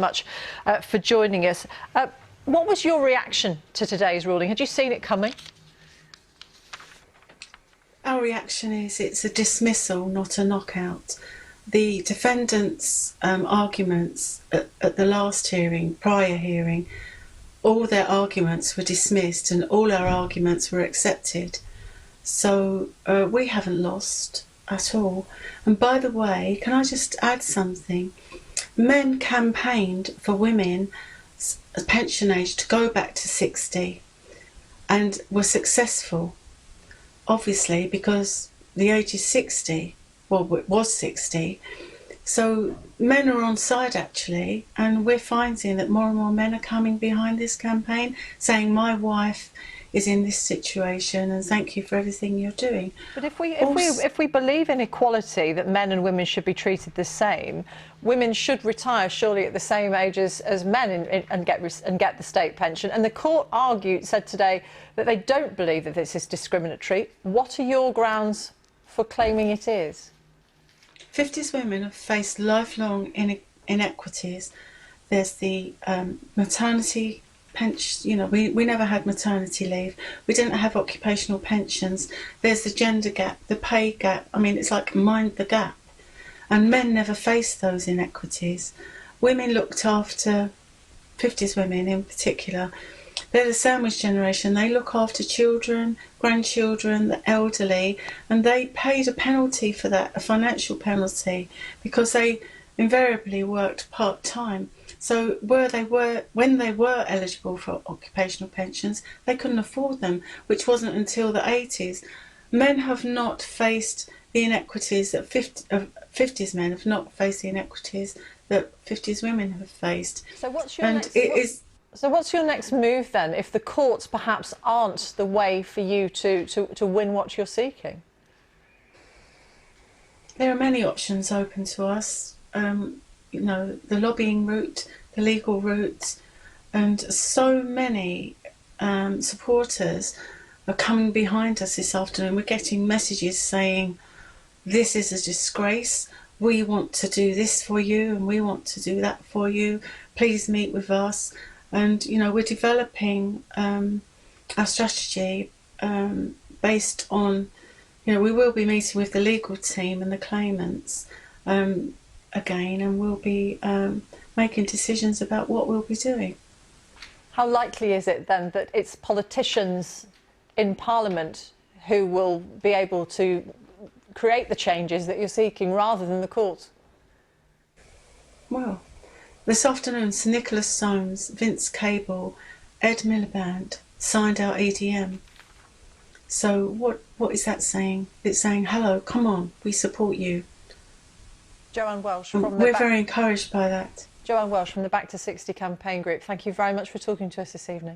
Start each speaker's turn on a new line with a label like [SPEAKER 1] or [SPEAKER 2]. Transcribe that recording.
[SPEAKER 1] much for joining us. What was your reaction to today's ruling? Had you seen it coming?
[SPEAKER 2] Our reaction is it's a dismissal, not a knockout. The defendants' arguments at the last hearing, prior hearing, all their arguments were dismissed and all our arguments were accepted. So we haven't lost at all. And by the way, can I just add something? Men campaigned for women's pension age to go back to 60 and were successful, obviously, because the age is 60. Well, it was 60. So men are on side, actually, and we're finding that more and more men are coming behind this campaign, saying my wife is in this situation and thank you for everything you're doing.
[SPEAKER 1] But if we believe in equality, that men and women should be treated the same, women should retire surely at the same age as men and get the state pension. And the court said today that they don't believe that this is discriminatory. What are your grounds for claiming it is?
[SPEAKER 2] 50s women have faced lifelong inequities. There's the maternity pension, you know, we never had maternity leave. We didn't have occupational pensions. There's the gender gap, the pay gap. I mean, it's like mind the gap. And men never faced those inequities. Women looked after, 50s women in particular, they're the sandwich generation. They look after children, grandchildren, the elderly, and they paid a penalty for that, a financial penalty, because they invariably worked part-time. So when they were eligible for occupational pensions, they couldn't afford them, which wasn't until the 80s. Men have not faced the inequities that 50s men have not faced the inequities that 50s women have faced.
[SPEAKER 1] So what's your next move then, if the courts perhaps aren't the way for you to win what you're seeking?
[SPEAKER 2] There are many options open to us. You know, the lobbying route, the legal route, and so many supporters are coming behind us this afternoon. We're getting messages saying, this is a disgrace, we want to do this for you and we want to do that for you, please meet with us. And, you know, we're developing our strategy based on, you know, we will be meeting with the legal team and the claimants again, and we'll be making decisions about what we'll be doing.
[SPEAKER 1] How likely is it then that it's politicians in Parliament who will be able to create the changes that you're seeking rather than the court?
[SPEAKER 2] Well, this afternoon, Sir Nicholas Soames, Vince Cable, Ed Miliband signed our EDM. So what is that saying? It's saying, hello, come on, we support you.
[SPEAKER 1] Joanne Welch
[SPEAKER 2] we're very encouraged by that.
[SPEAKER 1] Joanne Welch from the Back to 60 campaign group, thank you very much for talking to us this evening.